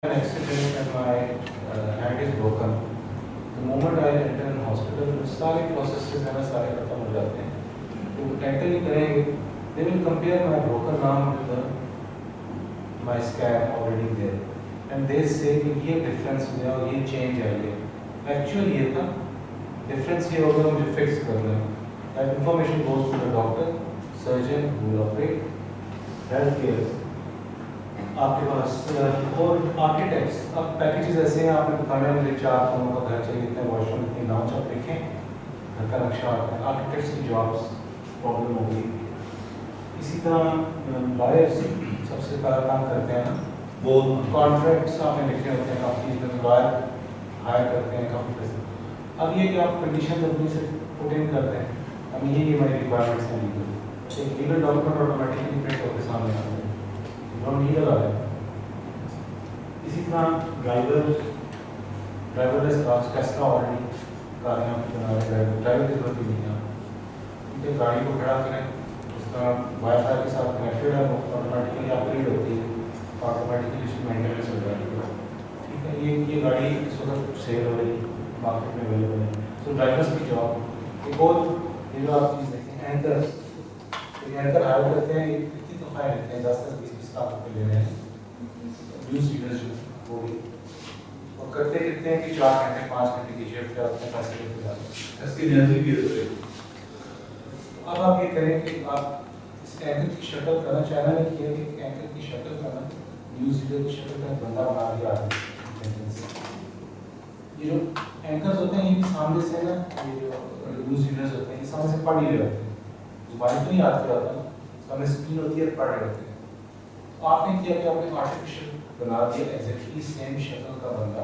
An accident and my hand is broken. The moment I enter in hospital, सारे processes है ना सारे खत्म हो जाते हैं. तो enter ही करेंगे. They will compare my broken arm with my scan already there, and they say कि ये difference हुआ और ये change आई है. Actually ये था difference ये होगा मुझे fix करना है. That information goes to the doctor, surgeon who will operate, healthcare. आपके पास और आर्किटेक्ट्स. अब पैकेजेस ऐसे हैं, आपने बताया मुझे 4 कमरों का घर चाहिए, इतने वॉशरूम, इतनी नाव, आप देखें घर का नक्शा आता है. आर्किटेक्ट्स की जॉब्स प्रॉब्लम होगी. इसी तरह लॉयर्स सबसे पहला काम करते हैं ना, वो कॉन्ट्रैक्ट्स आपने लिखे होते हैं, काफ़ी लॉयर हायर करते हैं काफ़ी पैसे. अब ये कि आप कंडीशन अपनी से पुट इन करते हैं. अब ये हमारी रिक्वायरमेंट्स हैं लीगल. एक लीगल डॉक्यूमेंट ऑटोमेटिकली प्रिंट होकर सामने आता है. लीगल आ रहा है. इसी तरह ड्राइवरलेस कार्स, टेस्ला ऑलरेडी कारें आप बना रहे हैं, ड्राइवर की जरूरत ही नहीं है. उनके गाड़ी को खड़ा करें, उस तरह वाईफाई के साथ कनेक्टेड है, वो ऑटोमेटिकली अपग्रेड होती है, ऑटोमेटिकली उसकी मेंटेनेंस हो जाती है. ठीक है, ये गाड़ी इस वक्त सेल हो रही है, मार्केट में अवेलेबल है. तो ड्राइवर्स की जॉब. एक और ये जो आप चीज़ देखें, एंकर्स. एंकर हायर करते हैं, कितनी तो हायर लेते हैं, 10-20 लाख रुपये ले रहे हैं. न्यूज़ रीडर्स वो भी और करते कितने हैं कि 4 घंटे 5 घंटे की शिफ्ट है, अपने पैसे लेते जाते हैं. इसकी एनर्जी की जरूरत है. अब आप ये करें कि आप इस एंकर की शक्ल करना, चाइना ने किया कि एंकर की शक्ल करना, न्यूज़ रीडर की शक्ल का बंदा बना दिया है. ये जो एंकर्स होते हैं ये भी सामने से ना, ये जो न्यूज़ रीडर्स होते हैं ये सामने से पढ़ ही रहे होते हैं, जुबान तो नहीं आती होता, सामने स्क्रीन होती है, पढ़ रहे होते हैं. तो आपने किया कि आपने आर्टिफिशियल बना दिया एग्जैक्टली सेम शक्ल का बंदा,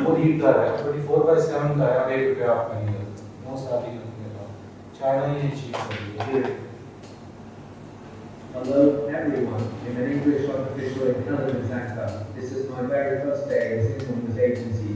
वो रीड कर रहा है 24/7 का है. ₹1 आप नहीं करते, नो सारी करते हैं. चाइना ये चीज़ कर रही है. Hello everyone, I'm an English artificial intelligence actor. This is my very first day as in this agency.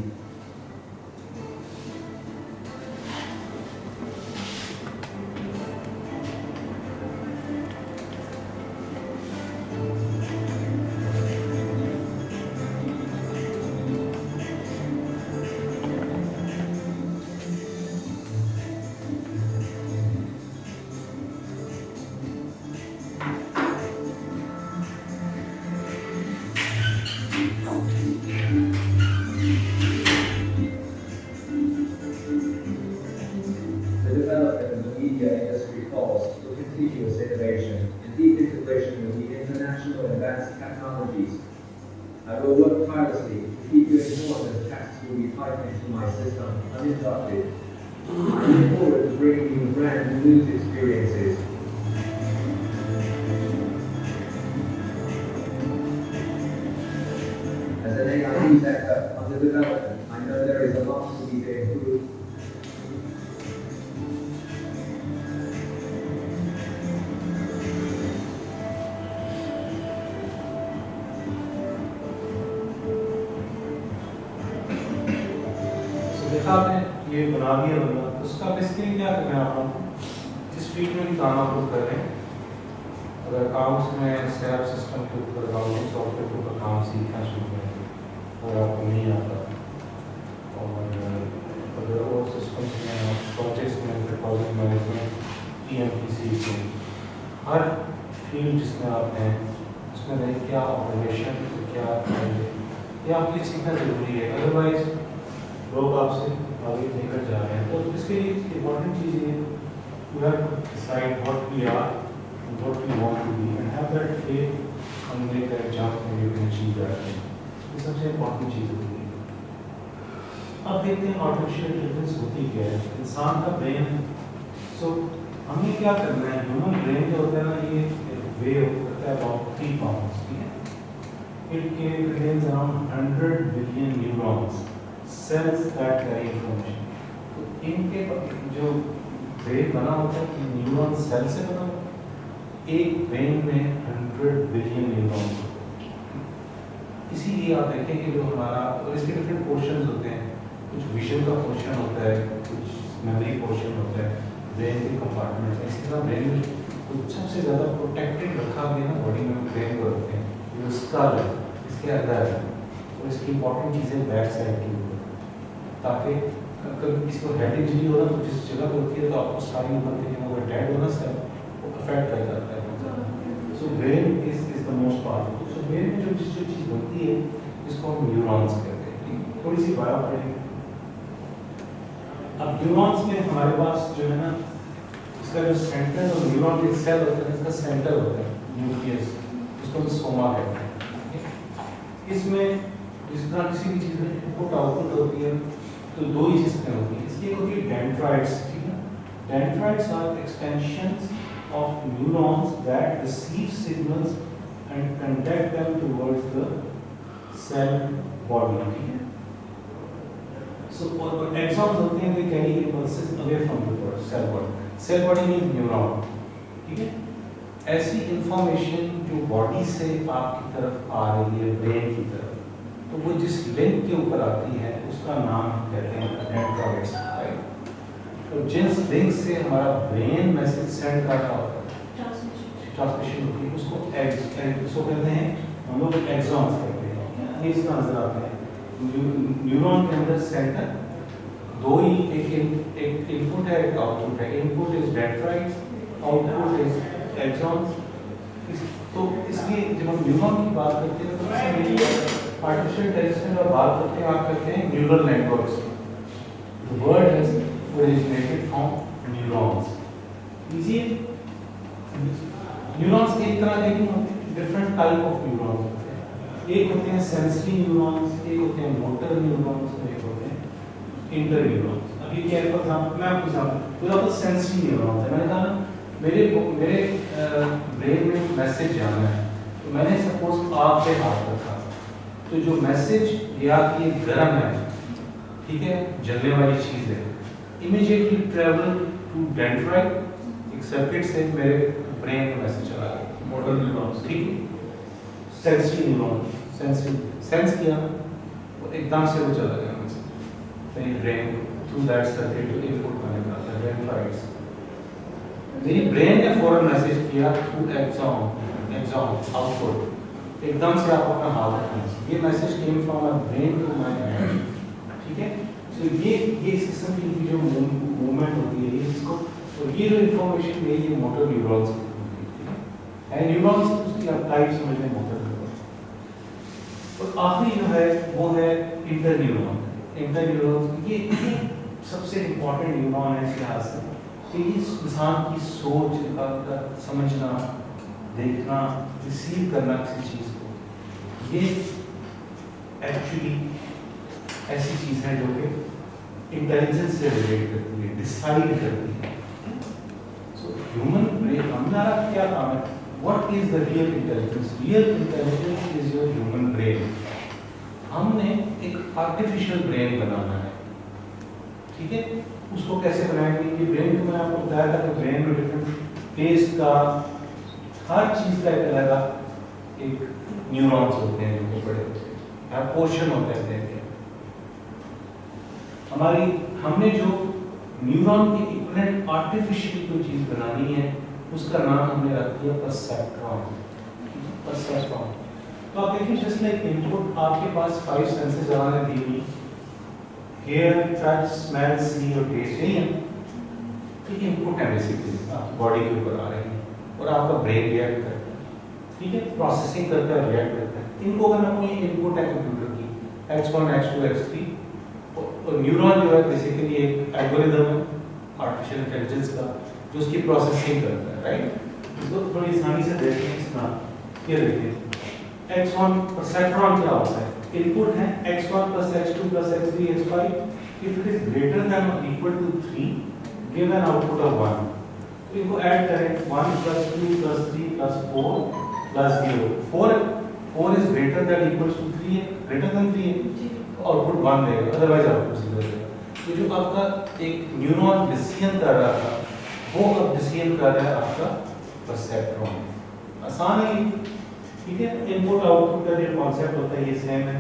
The development of the media industry calls for continuous innovation and deep integration with the international advanced technologies. I will work tirelessly to keep you informed as texts will be typed into my system uninterrupted. I look forward to bringing you brand new news experiences. As an AI sector under development, I know there is a lot to be improved. देखा आपने ये बना दिया बंदा. उसका basically क्या करना है, आप जिस फील्ड में भी काम आप लोग कर रहे हैं, अगर अकाउंट्स में स्क्रैप सिस्टम के ऊपर, अकाउंटिंग सॉफ्टवेयर के ऊपर काम सीखना शुरू करें अगर आपको नहीं आता, और अगर और सिस्टम्स में आप प्रोजेक्ट्स में, प्रोजेक्ट मैनेजमेंट, PMPC के हर फील्ड जिसमें आप हैं उसमें नहीं क्या ऑपरेशन क्या ये आपके लिए सीखना ज़रूरी है. अदरवाइज लोग आपसे आगे निकल जा रहे हैं. तो इसके लिए इम्पोर्टेंट चीज़ ये, you have to decide what we are and what we want to be and have that faith and make that jump and you can achieve that. ये सबसे इम्पोर्टेंट चीज़ होती है. अब देखते हैं आर्टिफिशियल इंटेलिजेंस होती क्या है. इंसान का ब्रेन. सो हमें क्या करना है, ह्यूमन ब्रेन जो होता है ना, ये वे करता है अबाउट 3 पाउंड्स. ठीक है, it contains around 100 billion neurons, cells that carry information. तो इनके जो ब्रेन बना होता है न्यूरॉन सेल से बना होता है. एक ब्रेन में 100 बिलियन न्यूरॉन. इसीलिए आप देखें कि जो हमारा, और इसके डिफरेंट पोर्शंस होते हैं, कुछ विजन का पोर्शन होता है, कुछ मेमोरी पोर्शन होता है, ब्रेन के कंपार्टमेंट्स. इसी तरह ब्रेन में कुछ सबसे ज़्यादा प्रोटेक्टेड रखा गया ना बॉडी में ब्रेन को रखते हैं, जो स्कल है इसके अंदर है. और इसकी इंपॉर्टेंट चीज़ें बैक साइड की ऊपर, ताकि कभी किसी को हेड इंजरी हो ना तो जिस जगह पर होती है तो आपको सारी उम्र के लिए वो डेड होना सर वो अफेक्ट कर जाता है। So brain is the most powerful. So brain में जो चीज़ बनती है इसको हम न्यूरॉन्स कहते हैं। थोड़ी सी बात करेंगे। अब न्यूरॉन्स में हमारे पास जो है ना इसका जो सेंटर और न्यूरॉन के सेल होता है इसका सेंटर होता है न्यूक्लियस, इसको हम सोमा कहते हैं। इसमें जिस तरह किसी भी चीज़ में इनपुट आउटपुट होती है तो दो ही चीज़ें होती हैं। इसकी एक होती है डेंड्राइट्स, ठीक है। Dendrites are extensions of neurons that receive signals and conduct them towards the cell body, ठीक है। So और axons होते हैं they carry impulses away from the cell body. Cell body means neuron, ठीक है। ऐसी इंफॉर्मेशन जो बॉडी से आपकी तरफ आ रही है ब्रेन की तरफ, तो वो जिस लिंक के ऊपर आती है उसका नाम कहते हैं डेंड्राइट्स, राइट। तो जिस लिंक से हमारा ब्रेन मैसेज सेंड कर रहा होता है ट्रांसमिशन होती है उसको कहते हैं हम लोग एक्सॉन्स कहते हैं। ये इस तरह नजर आते हैं न्यूरॉन के अंदर सेंटर दो ही, एक इनपुट है एक आउटपुट है। Input is dendrites, output is axons. तो इसलिए जब हम न्यूरॉन की बात करते हैं तो आर्टिफिशियल इंटेलिजेंस में बात करते हैं आप कहते हैं neural networks. The word has originated from neurons. इसी न्यूरॉन्स एक तरह के नहीं होते, डिफरेंट टाइप ऑफ न्यूरॉन्स होते हैं। एक होते हैं सेंसरी न्यूरॉन्स, एक होते हैं मोटर न्यूरॉन्स, एक होते हैं इंटर न्यूरॉन्स। अभी क्या फॉर एग्जांपल मैं आपको बताऊं तो सेंसरी न्यूरॉन्स है। मैंने कहा ना मेरे ब्रेन में मैसेज जाना है तो मैंने सपोज आग पे हाथ रखा तो जो मैसेज या कि गर्म है, ठीक है, जलने वाली चीज है, immediately travel to dendrite, एक सर्किट से मेरे ब्रेन में मैसेज चला गया मोटर न्यूरॉन्स, ठीक है। सेंसरी न्यूरॉन सेंस किया वो एकदम से वो चला गया मैसेज मेरी ब्रेन थ्रू दैट सर्किट जो इनपुट मैंने कहा था डेंड्राइट्स। मेरी ब्रेन ने फौरन मैसेज किया थ्रू एक्सॉन आउटपुट, एकदम से आप अपना हाथ रखें। ये message came from my brain to my hand, ठीक है। तो ये सिस्टम की जो मूवमेंट होती है इसको, और ये जो इंफॉर्मेशन है ये मोटर न्यूरॉन्स है। न्यूरॉन्स उसकी आप टाइप समझने मोटर न्यूरॉन्स। और आखिरी जो है वो है इंटर न्यूरॉन। इंटर न्यूरॉन ये सबसे इम्पोर्टेंट न्यूरॉन है इस लिहाज से कि इस इंसान की सोच का समझना, देखना, रिसीव करना किसी चीज़ को, ये एक्चुअली ऐसी चीज़ है जो कि इंटेलिजेंस से रिलेट करती है, डिसाइड करती है। सो ह्यूमन ब्रेन हमारा क्या काम है? What is the real intelligence? Real intelligence is your human brain. हमने एक आर्टिफिशियल ब्रेन बनाना है, ठीक है। उसको कैसे बनाएंगे? ये ब्रेन को मैंने आपको बताया था कि ब्रेन में डिफरेंट टेस्ट का, हर चीज़ का एक अलग एक न्यूरॉन्स होते हैं जो बड़े होते हैं, पोर्शन होते हैं। हमने जो न्यूरॉन के इक्विवेलेंट आर्टिफिशियल कोई चीज़ बनानी है उसका नाम हमने रख दिया परसेप्ट्रॉन। तो आप देखिए जस्ट लाइक इनपुट आपके पास 5 सेंसेस आने दी हुई, हियर, टच, स्मेल, सी और टेस्ट, यही है। ठीक है, इनपुट है बेसिकली आपकी बॉडी के ऊपर आ रही है और आपका ब्रेन रिएक्ट करता है, ठीक है, प्रोसेसिंग करता है, रिएक्ट करता है। इनको अगर मैं कोई इनपुट है कंप्यूटर की X1, X2, X3, और न्यूरॉन जो है बेसिकली एक एल्गोरिथम है आर्टिफिशियल इंटेलिजेंस का जो उसकी प्रोसेसिंग करता है, राइट। इसको थोड़ी आसानी से देखते हैं। इसका ये देखिए X1 परसेप्ट्रॉन क्या होता है? इनपुट है X1 + X2 + X3 X5, if it is greater than और equal to 3 give an output of 1। तो इनको ऐड करें 1 + 2 + 3 + 4 + 0। 4 is greater than equal to 3 है, ग्रेटर देन 3 है, आउटपुट 1 देगा, अदरवाइज आउटपुट 0 देगा। तो जो आपका एक न्यूरॉन डिसीजन कर रहा था वो अब डिसीजन कर रहा है आपका परसेप्ट्रॉन। आसान है, ठीक है। इनपुट आउटपुट का जो कॉन्सेप्ट होता है ये सेम है।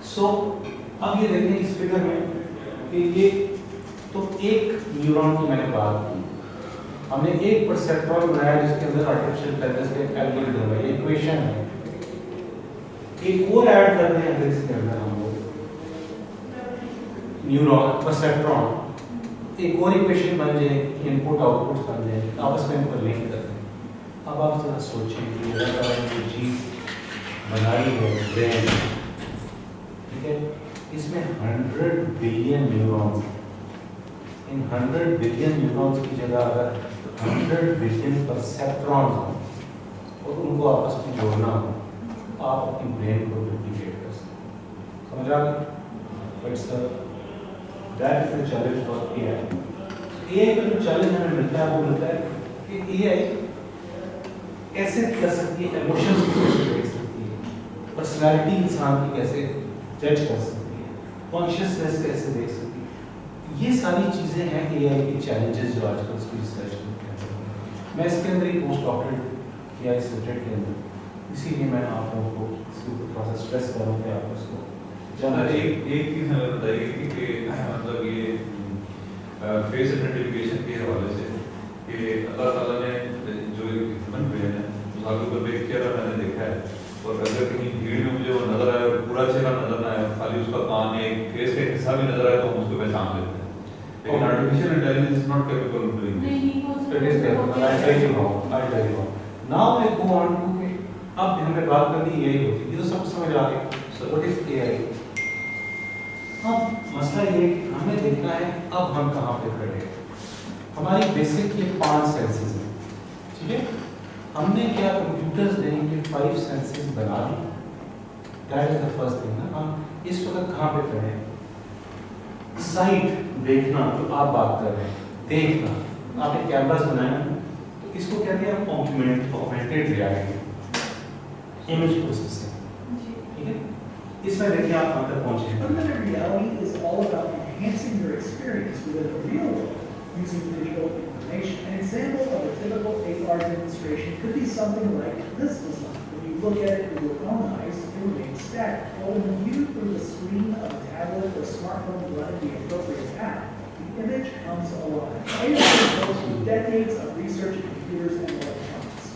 सो अब ये देखें इस फिगर में कि ये तो एक न्यूरॉन की मैंने बात की, हमने एक परसेप्ट्रॉन बनाया जिसके अंदर आर्टिफिशियल इंटेलिजेंस का एल्गोरिथम है, इक्वेशन है। एक और ऐड कर दें अगर इसके अंदर हम लोग न्यूरॉन परसेप्ट्रॉन, एक और इक्वेशन बन जाए, इनपुट आउटपुट बन जाए, आपस में इनको लिंक कर दें। अब आप जरा सोचें कि अगर आपने जो चीज़ बनाई है ब्रेन, ठीक है, इसमें 100 बिलियन न्यूरॉन्स, इन 100 बिलियन न्यूरॉन्स की जगह अगर 100 बिलियन परसेप्ट्रॉन्स हो और उनको आपस में जोड़ना हो, आप अपनी ब्रेन को डुप्लीकेट कर सकते। समझ आ गया? That is the challenge for AI. AI का जो चैलेंज हमें मिलता है वो मिलता है कि एआई कैसे कर सकती है, इमोशंस को कैसे देख सकती है, पर्सनैलिटी इंसान की कैसे जज कर सकती है, कॉन्शियसनेस कैसे देख सकती है। ये सारी चीज़ें हैं एआई के चैलेंजेस जो आजकल उसकी रिसर्च करते हैं। मैं इसके अंदर एक पोस्ट डॉक्टरेट किया इस सब्जेक्ट के अंदर, इसीलिए मैं आप लोगों को इसके ऊपर थोड़ा सा स्ट्रेस करूँ कि आप उसको एक चीज़ हमें बताइए कि मतलब ये फेस आइडेंटिफिकेशन के हवाले से कि अल्लाह ताला ने जो ह्यूमन ब्रेन है उस आगे पर एक चेहरा मैंने देखा है, और अगर कहीं भीड़ में मुझे वो नजर आए और पूरा चेहरा नजर ना आए, खाली उसका कान या फेस का हिस्सा भी नजर आए तो हम उसको पहचान लेते हैं। लेकिन artificial intelligence is not capable of doing this. Now I go on to के अब हमने बात कर ली एआई होती, ये तो सब समझ आ गया। So what is AI? अब मसला ये कि हमें देखना है अब हम कहाँ पे खड़े हैं। हमारी बेसिक ये 5 सेंसेस हैं, ठीक है। हमने क्या कंप्यूटर्स ने ये 5 सेंसेस बना दी, that is the first thing ना। हम इस वक्त कहाँ पे खड़े हैं? साइट देखना, तो आप बात कर रहे हैं, देखना आपने कैमरास बनाए हैं, तो इसको कहते हैं ऑगमेंटेड रियलिटी, इमेज प्रोसेसिंग, ठीक है। इसमें देखिए आप कहाँ तक पहुँचे हैं। Augmented reality is all about enhancing your experience within the real world using digital information. An example of a typical AR demonstration could be something like this design. When you look at it with your own eyes, it remains static. But when viewed through the screen of a tablet or smartphone running the appropriate app, the image comes alive. AR goes through decades of research in computers and electronics.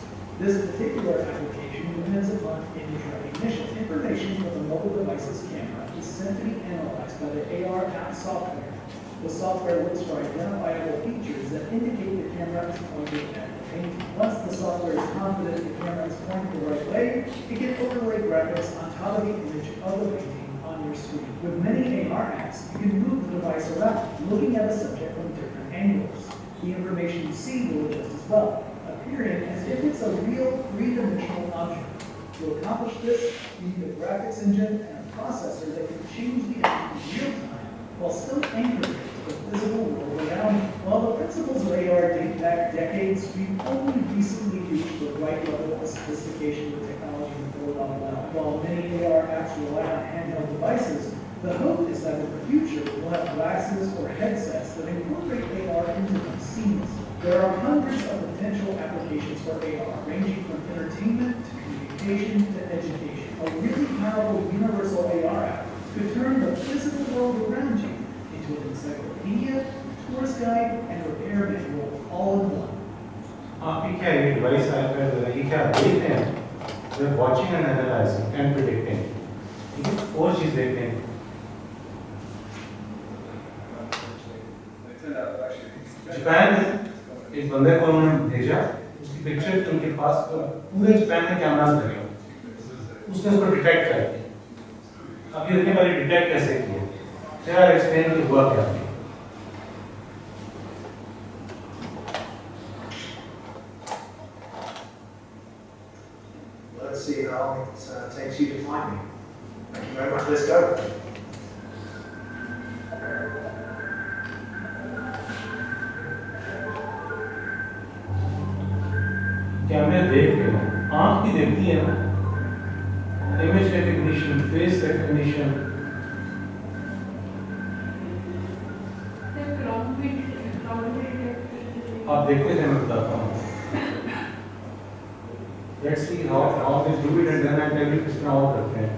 This particular application depends upon image recognition. Information from the mobile device's camera is sent to be analyzed by the AR app software. The software looks for identifiable features that indicate the camera is pointing at the painting. Once the software is confident the camera is pointing the right way, it can overlay graphics on top of the image of the painting on your screen. With many AR apps, you can move the device around, looking at a subject from different angles. The information you see will adjust as well, appearing as if it's a real three-dimensional object. To accomplish this, you need a graphics engine and a processor that can change the image in real time while still anchoring it to the physical world around you. While the principles of AR date back decades, we've only recently reached the right level of sophistication with technology in the world. While many AR apps rely on handheld devices, the hope is that in the future we'll have glasses or headsets that incorporate AR into them seamlessly. There are hundreds of potential applications for AR, ranging from entertainment to communication to education. A really powerful universal AR app could turn the physical world around you into an encyclopedia, tourist guide, and repair manual all in one. आपकी क्या ये device iPad ये क्या देखते हैं? We're watching and analyzing and predicting. ठीक है, और चीज़ देखते हैं। जापान एक बंदे को उन्होंने भेजा, उसकी पिक्चर उनके पास पूरे जापान में कैमरास लगे हुए, उसने उसको डिटेक्ट कर दिया। अब ये देखने वाले डिटेक्ट कैसे किए? यार एक्सप्लेन कि हुआ क्या? Let's see how long it takes you to find me. Thank you very much. Let's go. कैमरे देख रहे हो, आँख भी देखती है ना, इमेज रिकग्निशन, फेस रिकग्निशन, आप देखते थे, मैं बताता हूँ। Let's see how they do it and then I tell you किस तरह और करते हैं।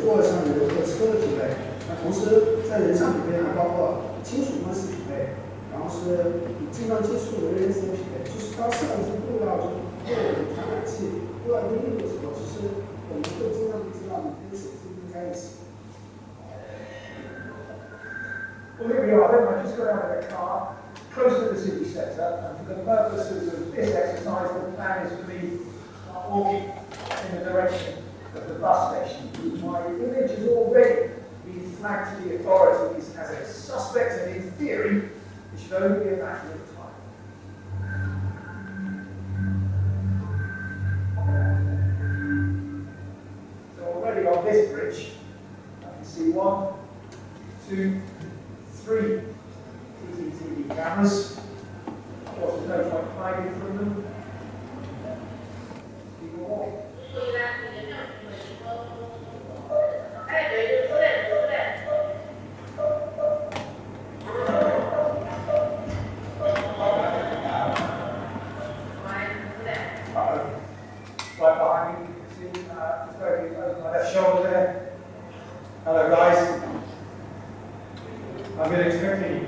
做上有一个车的储备，那同时在人像里面还包括亲属关系储备，然后是经常接触的人身体验，就是它摄影师不要就个人传感器，不然你有什么，只是我们会经常不知道你跟谁是不是在一起。 Well, here we are then. I just got out of the car, close to the city centre, and for the purposes of this exercise, the plan is for me to start walking in the direction of the bus station. My image has already been flagged to the authorities as a suspect, and in theory, it should only be a matter of time. So already on this bridge, I can see 1, 2, 3 CCTV cameras. Of course, there's no point hiding from them. Keep walking. Right behind me, you can see just very over my left shoulder there. Hello, guys. I've been expecting you.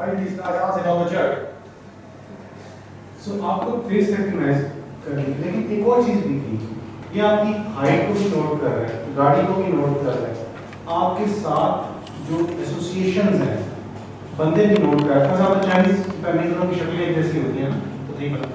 Maybe these guys aren't in on the joke. सो आपको face recognise करनी है, लेकिन एक और चीज़ भी थी, ये आपकी हाइट को भी नोट कर रहा है, गाड़ी को भी नोट कर रहा है, आपके साथ जो एसोसिएशंस हैं बंदे भी नोट कर रहे हैं। चाइनीज फैमिली की शक्लें जैसी होती हैं ना, तो नहीं पता